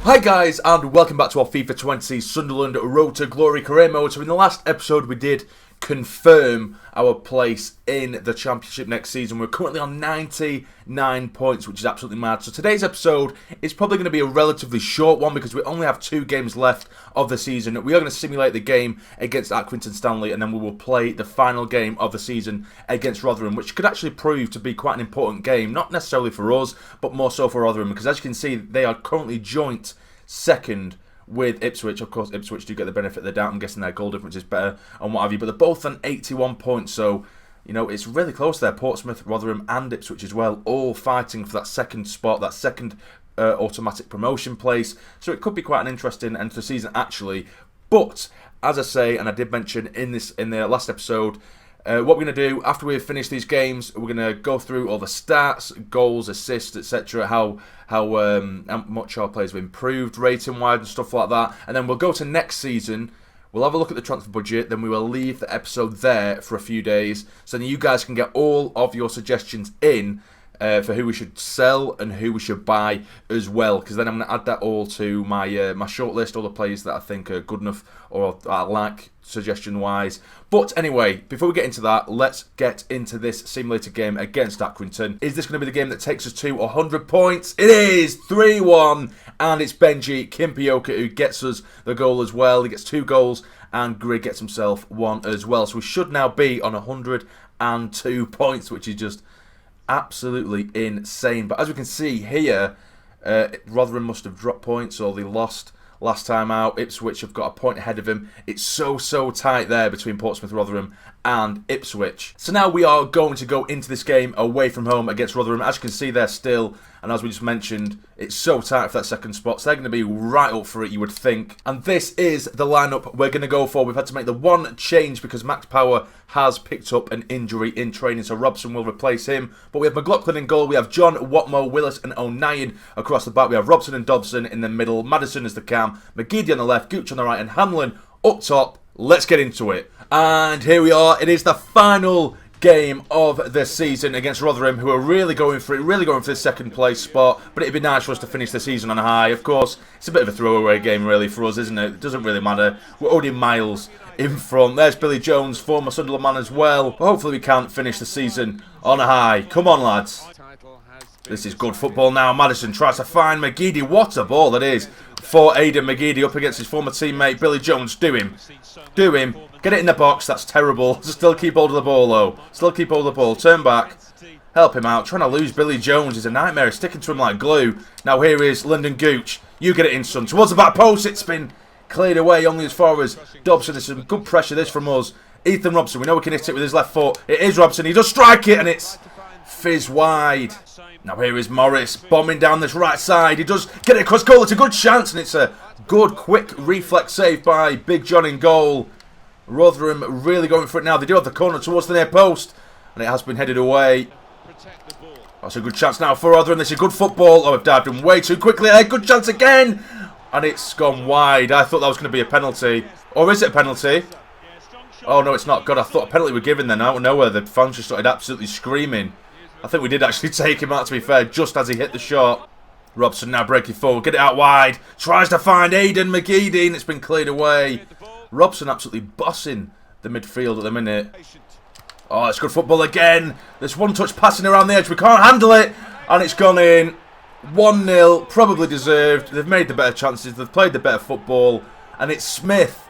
Hi guys, and welcome back to our FIFA 20 Sunderland Road to Glory career mode. So in the last episode we did confirm our place in the Championship next season. We're currently on 99 points, which is absolutely mad. So today's episode is probably going to be a relatively short one because we only have 2 games left of the season. We are going to simulate the game against Accrington Stanley, and then we will play the final game of the season against Rotherham, which could actually prove to be quite an important game, not necessarily for us, but more so for Rotherham, because as you can see, they are currently joint second with Ipswich. Of course, Ipswich do get the benefit of the doubt. I'm guessing their goal difference is better and what have you, but they're both on 81 points, so you know it's really close there. Portsmouth, Rotherham and Ipswich as well, all fighting for that second spot, that second automatic promotion place, so it could be quite an interesting end to the season actually. But as I say, and I did mention in the last episode, what we're going to do after we've finished these games, we're going to go through all the stats, goals, assists, etc., how much our players have improved rating-wise and stuff like that. And then we'll go to next season, we'll have a look at the transfer budget, then we will leave the episode there for a few days, so then you guys can get all of your suggestions in for who we should sell and who we should buy as well, because then I'm going to add that all to my my shortlist, all the players that I think are good enough or I like suggestion wise. But anyway, before we get into that, let's get into this simulator game against Accrington. Is this going to be the game that takes us to 100 points? It is 3-1, and it's Benji Kimpioka who gets us the goal as well. He gets 2 goals and Grig gets himself 1 as well, so we should now be on 102 points, which is just absolutely insane. But as we can see here, Rotherham must have dropped points or they lost last time out. Ipswich have got a point ahead of him. It's so tight there between Portsmouth, Rotherham and Ipswich. So now we are going to go into this game away from home against Rotherham. As you can see there still, and as we just mentioned, it's so tight for that second spot, so they're going to be right up for it, you would think. And this is the lineup we're going to go for. We've had to make the one change because Max Power has picked up an injury in training, so Robson will replace him. But we have McLaughlin in goal, we have John, Watmo, Willis and O'Nien across the back. We have Robson and Dobson in the middle, Madison as the cam, McGeady on the left, Gooch on the right and Hanlon up top. Let's get into it. And here we are, it is the final game of the season against Rotherham, who are really going for it, really going for the second place spot. But it'd be nice for us to finish the season on a high. Of course, it's a bit of a throwaway game really for us, isn't it? It doesn't really matter. We're already miles in front. There's Billy Jones, former Sunderland man as well. But hopefully we can finish the season on a high. Come on, lads. This is good football now. Madison tries to find McGeady. What a ball that is for Aidan McGeady up against his former teammate Billy Jones. Do him. Do him. Get it in the box. That's terrible. Still keep hold of the ball though. Still keep hold of the ball. Turn back. Help him out. Trying to lose Billy Jones is a nightmare. He's sticking to him like glue. Now here is Lyndon Gooch. You get it in, son. Towards the back post. It's been cleared away only as far as Dobson. There's some good pressure this from us. Ethan Robson. We know we can hit it with his left foot. It is Robson. He does strike it and it's fizz wide. Now here is Morris bombing down this right side. He does get it across goal. It's a good chance and it's a good quick reflex save by Big John in goal. Rotherham really going for it now. They do have the corner towards the near post and it has been headed away. That's a good chance now for Rotherham. This is good football. Oh, I've dived him way too quickly. A good chance again and it's gone wide. I thought that was going to be a penalty. Or is it a penalty? Oh no, it's not. God, I thought a penalty were given then. Out of nowhere the fans just started absolutely screaming. I think we did actually take him out, to be fair, just as he hit the shot. Robson now breaking forward, get it out wide. Tries to find Aidan McGeady and it's been cleared away. Robson absolutely bossing the midfield at the minute. Oh, it's good football again. There's one touch passing around the edge. We can't handle it. And it's gone in. 1-0, probably deserved. They've made the better chances. They've played the better football. And it's Smith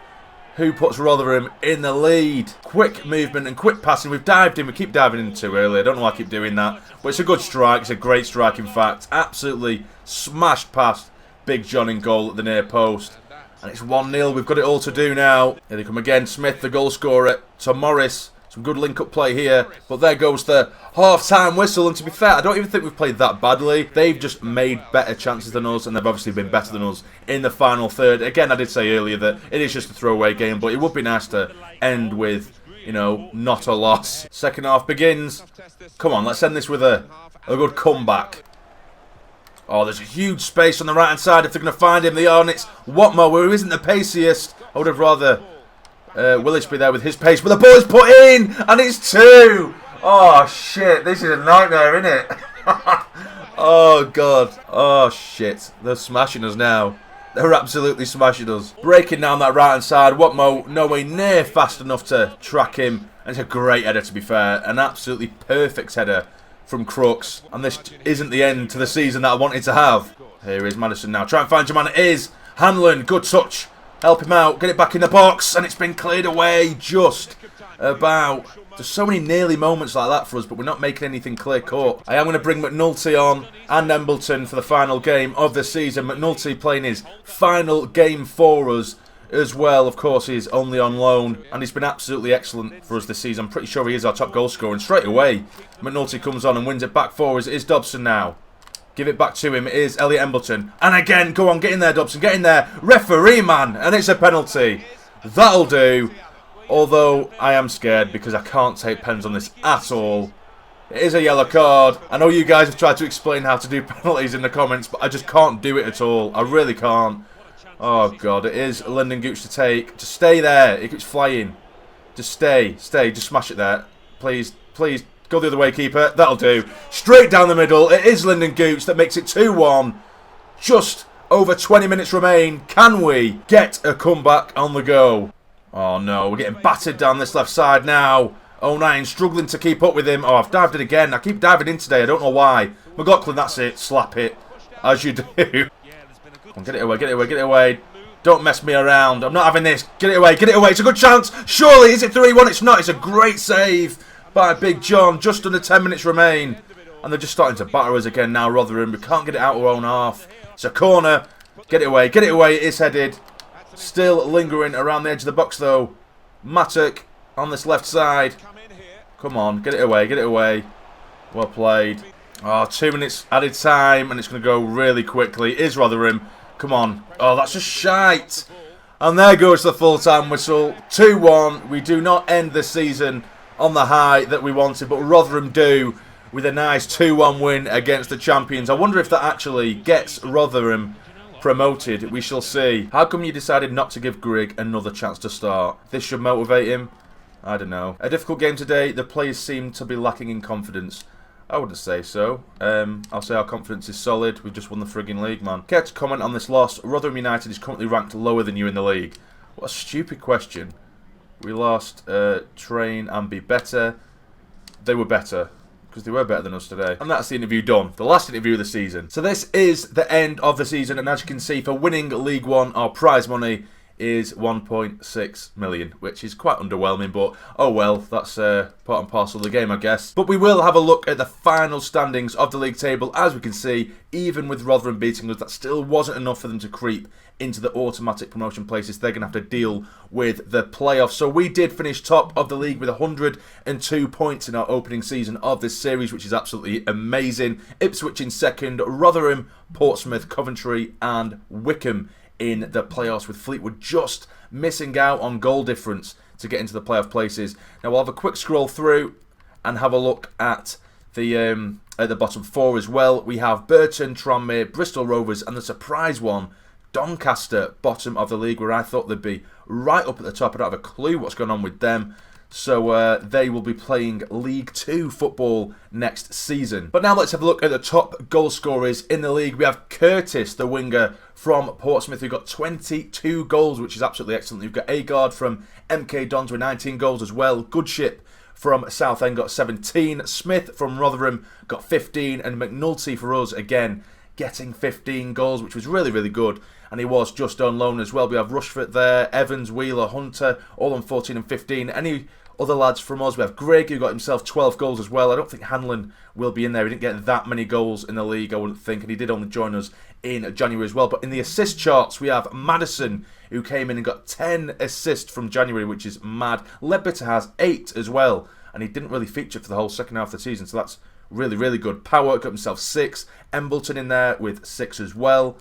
who puts Rotherham in the lead. Quick movement and quick passing. We've dived in. We keep diving in too early. I don't know why I keep doing that. But it's a good strike. It's a great strike, in fact. Absolutely smashed past Big John in goal at the near post. And it's 1-0. We've got it all to do now. Here they come again. Smith, the goal scorer, to Morris. Some good link-up play here. But there goes the half-time whistle. And to be fair, I don't even think we've played that badly. They've just made better chances than us. And they've obviously been better than us in the final third. Again, I did say earlier that it is just a throwaway game. But it would be nice to end with, you know, not a loss. Second half begins. Come on, let's end this with a good comeback. Oh, there's a huge space on the right-hand side. If they're going to find him, they are. And it's Watmo, who isn't the paciest. I would have rather Willis be there with his pace. But the ball is put in, and it's 2. Oh, shit. This is a nightmare, isn't it? Oh, God. Oh, shit. They're smashing us now. They're absolutely smashing us. Breaking down that right-hand side. Watmo nowhere near fast enough to track him. And it's a great header, to be fair. An absolutely perfect header from Crooks. And this isn't the end to the season that I wanted to have. Here is Madison now. Try and find your man. It is Hanlon. Good touch. Help him out. Get it back in the box. And it's been cleared away just about. There's so many nearly moments like that for us, but we're not making anything clear-cut. I am going to bring McNulty on and Embleton for the final game of the season. McNulty playing his final game for us as well. Of course, he's only on loan, and he's been absolutely excellent for us this season. I'm pretty sure he is our top goal scorer. And straight away, McNulty comes on and wins it back for us. It is Dobson now. Give it back to him. It is Elliot Embleton. And again, go on, get in there, Dobson. Get in there. Referee, man. And it's a penalty. That'll do. Although, I am scared because I can't take pens on this at all. It is a yellow card. I know you guys have tried to explain how to do penalties in the comments, but I just can't do it at all. I really can't. Oh, God. It is Lyndon Gooch to take. Just stay there. It keeps flying. Just stay. Stay. Just smash it there. Please. Please. Go the other way, keeper. That'll do. Straight down the middle. It is Lyndon Gooch that makes it 2-1. Just over 20 minutes remain. Can we get a comeback on the go? Oh no, we're getting battered down this left side now. 09 struggling to keep up with him. Oh, I've dived it again. I keep diving in today. I don't know why. McLaughlin, that's it. Slap it. As you do. Come on, get it away, get it away, get it away. Don't mess me around. I'm not having this. Get it away, get it away. It's a good chance. Surely, is it 3-1? It's not. It's a great save by Big John. Just under 10 minutes remain. And they're just starting to batter us again now, Rotherham. We can't get it out of our own half. It's a corner. Get it away, get it away. It is headed. Still lingering around the edge of the box though. Mattock on this left side. Come on, get it away, get it away. Well played. Oh, 2 minutes added time and it's going to go really quickly. It is Rotherham. Come on. Oh, that's just shite. And there goes the full-time whistle. 2-1. We do not end the season on the high that we wanted, but Rotherham do with a nice 2-1 win against the champions. I wonder if that actually gets Rotherham promoted. We shall see. How come you decided not to give Grigg another chance to start? This should motivate him. I don't know. A difficult game today. The players seem to be lacking in confidence. I wouldn't say so. I'll say our confidence is solid. We've just won the frigging league, man. Care to comment on this loss? Rotherham United is currently ranked lower than you in the league. What a stupid question. We lost train and be better. They were better. Because they were better than us today. And that's the interview done. The last interview of the season. So this is the end of the season. And as you can see, for winning League One, our prize money is 1.6 million. Which is quite underwhelming. But, oh well, that's part and parcel of the game, I guess. But we will have a look at the final standings of the league table. As we can see, even with Rotherham beating us, that still wasn't enough for them to creep into the automatic promotion places. They're going to have to deal with the playoffs. So we did finish top of the league with 102 points in our opening season of this series, which is absolutely amazing. Ipswich in second, Rotherham, Portsmouth, Coventry and Wickham in the playoffs, with Fleetwood just missing out on goal difference to get into the playoff places. Now we'll have a quick scroll through and have a look at the bottom four as well. We have Burton, Tranmere, Bristol Rovers and the surprise one, Doncaster, bottom of the league, where I thought they'd be right up at the top. I don't have a clue what's going on with them. So they will be playing League 2 football next season. But now let's have a look at the top goal scorers in the league. We have Curtis, the winger from Portsmouth, who got 22 goals, which is absolutely excellent. You've got Agard from MK Dons with 19 goals as well. Goodship from Southend got 17. Smith from Rotherham got 15. And McNulty for us, again, getting 15 goals, which was really, really good. And he was just on loan as well. We have Rushford there, Evans, Wheeler, Hunter, all on 14 and 15. Any other lads from us? We have Grigg, who got himself 12 goals as well. I don't think Hanlon will be in there. He didn't get that many goals in the league, I wouldn't think. And he did only join us in January as well. But in the assist charts, we have Madison, who came in and got 10 assists from January, which is mad. Ledbetter has 8 as well. And he didn't really feature for the whole second half of the season. So that's really, really good. Power got himself 6. Embleton in there with 6 as well.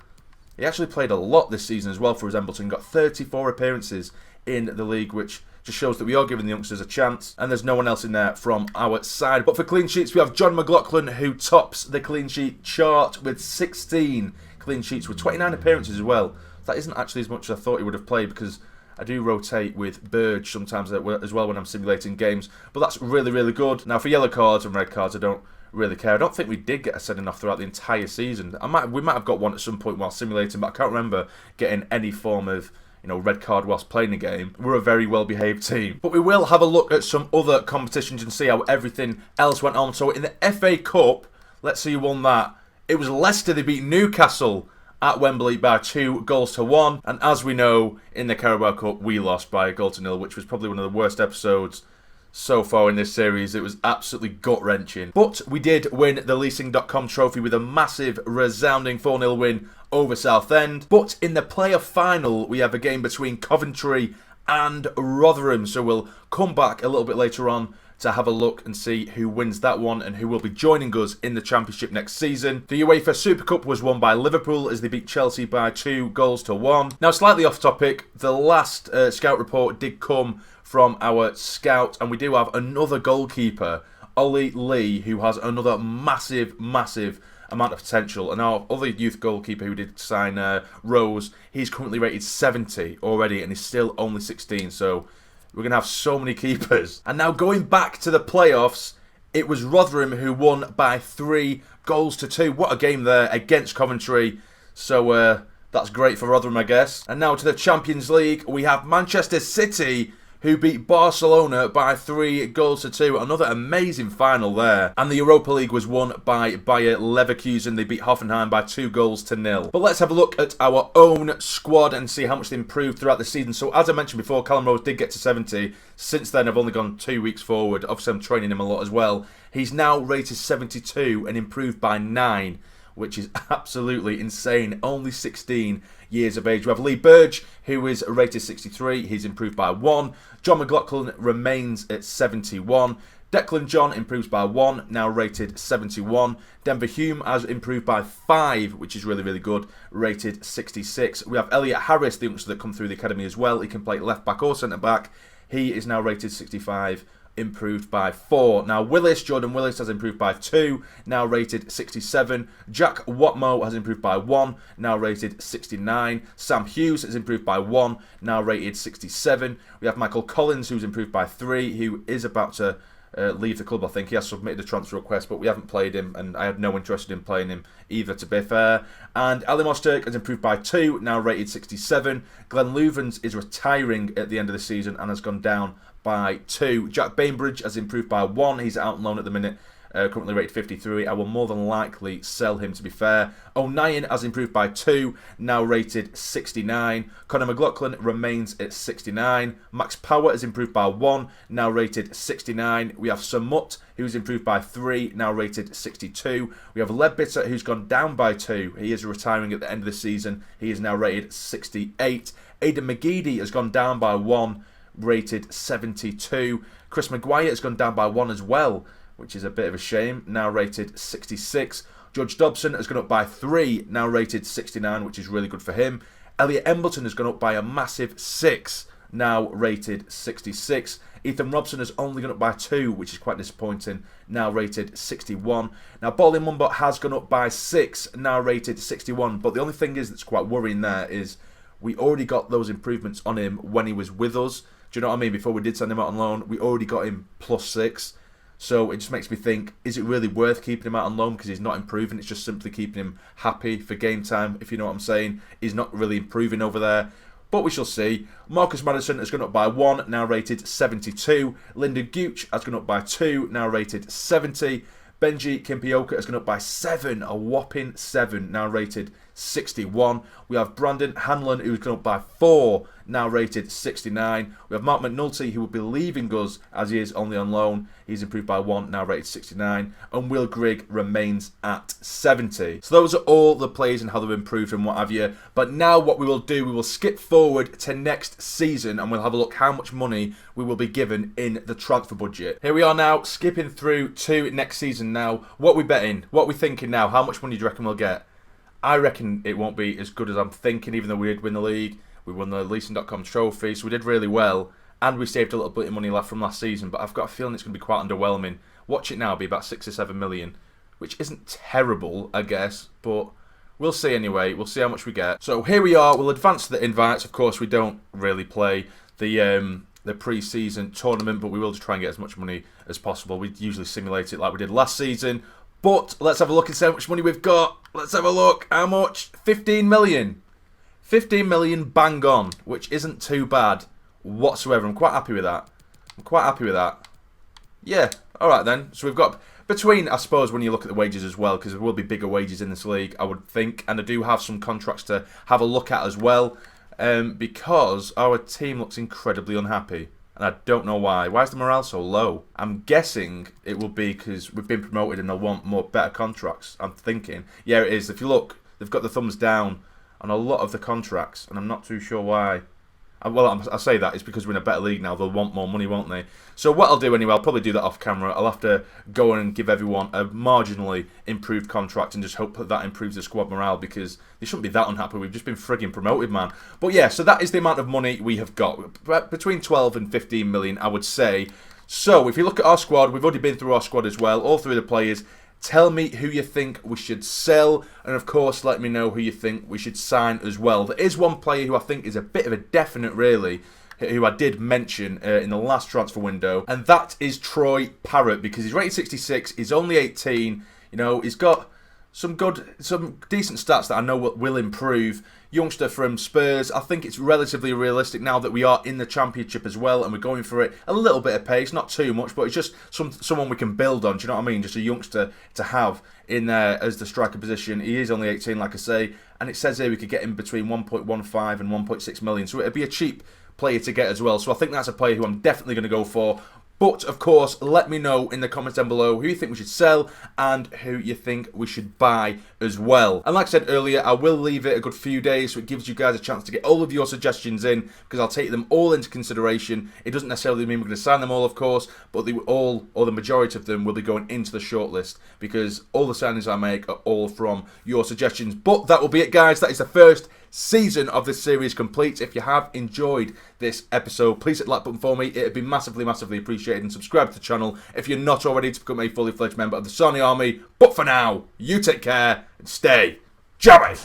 He actually played a lot this season as well for his Embleton. Got 34 appearances in the league, which just shows that we are giving the youngsters a chance. And there's no one else in there from our side. But for clean sheets, we have John McLaughlin, who tops the clean sheet chart with 16 clean sheets with 29 appearances as well. That isn't actually as much as I thought he would have played, because I do rotate with Burge sometimes as well when I'm simulating games. But that's really, really good. Now for yellow cards and red cards, I don't really care. I don't think we did get a sending off throughout the entire season. We might have got one at some point while simulating, but I can't remember getting any form of red card whilst playing the game. We're a very well-behaved team. But we will have a look at some other competitions and see how everything else went on. So in the FA Cup, let's see who won that. It was Leicester. They beat Newcastle at Wembley by 2-1. And as we know, in the Carabao Cup, we lost by 1-0, which was probably one of the worst episodes so far in this series. It was absolutely gut-wrenching. But we did win the leasing.com trophy with a massive, resounding 4-0 win over Southend. But in the playoff final, we have a game between Coventry and Rotherham. So we'll come back a little bit later on to have a look and see who wins that one and who will be joining us in the Championship next season. The UEFA Super Cup was won by Liverpool as they beat Chelsea by 2-1. Now, slightly off topic, the last scout report did come from our scout, and we do have another goalkeeper, Ollie Lee, who has another massive amount of potential. And our other youth goalkeeper who did sign Rose, he's currently rated 70 already and he's still only 16, so we're going to have so many keepers. And now going back to the playoffs, it was Rotherham who won by 3-2. What a game there against Coventry. So that's great for Rotherham, I guess. And now to the Champions League, we have Manchester City who beat Barcelona by 3-2. Another amazing final there. And the Europa League was won by Bayer Leverkusen. They beat Hoffenheim by 2-0. But let's have a look at our own squad and see how much they improved throughout the season. So as I mentioned before, Callum Rose did get to 70. Since then, I've only gone 2 weeks forward. Obviously, I'm training him a lot as well. He's now rated 72 and improved by 9, which is absolutely insane. Only 16 years of age. We have Lee Burge, who is rated 63. He's improved by 1. John McLaughlin remains at 71. Declan John improves by 1, now rated 71. Denver Hume has improved by 5, which is really good, rated 66. We have Elliot Harris, the youngster that come through the academy as well. He can play left back or centre back. He is now rated 65. Improved by 4. Now Jordan Willis has improved by 2, now rated 67. Jack Watmo has improved by 1, now rated 69. Sam Hughes has improved by 1, now rated 67. We have Michael Collins, who's improved by 3, who is about to leave the club. I think he has submitted a transfer request, but we haven't played him, and I had no interest in playing him either, to be fair. And Ali Mosturk has improved by 2, now rated 67. Glenn Louvens is retiring at the end of the season and has gone down by 2. Jack Bainbridge has improved by 1. He's out on loan at the minute, currently rated 53. I will more than likely sell him, to be fair. O'Nien has improved by 2, now rated 69. Conor McLaughlin remains at 69. Max Power has improved by 1, now rated 69. We have Samut, who's improved by 3, now rated 62. We have Ledbitter, who's gone down by 2. He is retiring at the end of the season. He is now rated 68. Aidan McGeady has gone down by 1, rated 72. Chris Maguire has gone down by 1 as well, which is a bit of a shame, now rated 66. Judge Dobson has gone up by 3, now rated 69, which is really good for him. Elliot Embleton has gone up by a massive 6, now rated 66. Ethan Robson has only gone up by 2, which is quite disappointing, now rated 61. Now Bolly Mumbot has gone up by 6, now rated 61. But the only thing is that's quite worrying there is we already got those improvements on him when he was with us. Do you know what I mean? Before we did send him out on loan, we already got him plus 6. So it just makes me think, is it really worth keeping him out on loan because he's not improving? It's just simply keeping him happy for game time, if you know what I'm saying. He's not really improving over there. But we shall see. Marcus Madison has gone up by 1, now rated 72. Lyndon Gooch has gone up by 2, now rated 70. Benji Kimpioka has gone up by 7, a whopping 7, now rated 61. We have Brandon Hanlon, who's gone up by 4, now rated 69. We have Mark McNulty, who will be leaving us as he is only on loan. He's improved by 1, now rated 69. And Will Grigg remains at 70. So those are all the players and how they've improved and what have you. But now what we will do, we will skip forward to next season and we'll have a look how much money we will be given in the transfer budget. Here we are now, skipping through to next season now. What are we betting? What are we thinking now? How much money do you reckon we'll get? I reckon it won't be as good as I'm thinking, even though we did win the league. We won the leasing.com trophy, so we did really well. And we saved a little bit of money left from last season, but I've got a feeling it's going to be quite underwhelming. Watch it now, be about 6 or 7 million, which isn't terrible, I guess, but we'll see anyway. We'll see how much we get. So here we are. We'll advance to the invites. Of course, we don't really play the pre-season tournament, but we will just try and get as much money as possible. We usually simulate it like we did last season, But let's have a look and see how much money we've got. Let's have a look. How much? 15 million. 15 million bang on, which isn't too bad whatsoever. I'm quite happy with that. Yeah, alright then. So we've got between, I suppose, when you look at the wages as well, because there will be bigger wages in this league, I would think. And I do have some contracts to have a look at as well, because our team looks incredibly unhappy. And I don't know why. Why is the morale so low? I'm guessing it will be because we've been promoted and they'll want better contracts. I'm thinking. Yeah, it is. If you look, they've got the thumbs down on a lot of the contracts, and I'm not too sure why. Well, I say that it's because we're in a better league now. They'll want more money, won't they? So what I'll do anyway, I'll probably do that off camera. I'll have to go and give everyone a marginally improved contract and just hope that improves the squad morale, because they shouldn't be that unhappy. We've just been frigging promoted, man. But yeah, so that is the amount of money we have got. Between 12 and 15 million, I would say. So if you look at our squad, we've already been through our squad as well, all three of the players. Tell me who you think we should sell, and of course let me know who you think we should sign as well. There is one player who I think is a bit of a definite, really, who I did mention in the last transfer window, and that is Troy Parrott, because he's rated 66, he's only 18, you know, he's got some decent stats that I know will improve. Youngster from Spurs. I think it's relatively realistic now that we are in the Championship as well, and we're going for it a little bit of pace, not too much, but it's just someone we can build on. Do you know what I mean? Just a youngster to have in there as the striker position. He is only 18, like I say, and it says here we could get him between 1.15 and 1.6 million, so it'd be a cheap player to get as well. So I think that's a player who I'm definitely going to go for. But, of course, let me know in the comments down below who you think we should sell and who you think we should buy as well. And like I said earlier, I will leave it a good few days, so it gives you guys a chance to get all of your suggestions in, because I'll take them all into consideration. It doesn't necessarily mean we're going to sign them all, of course, but they all, or the majority of them, will be going into the shortlist, because all the signings I make are all from your suggestions. But that will be it, guys. That is the first season of this series complete. If you have enjoyed this episode, please hit the like button for me. It'd be massively appreciated, and subscribe to the channel if you're not already to become a fully fledged member of the Sassy Army. But for now, you take care and stay jammy.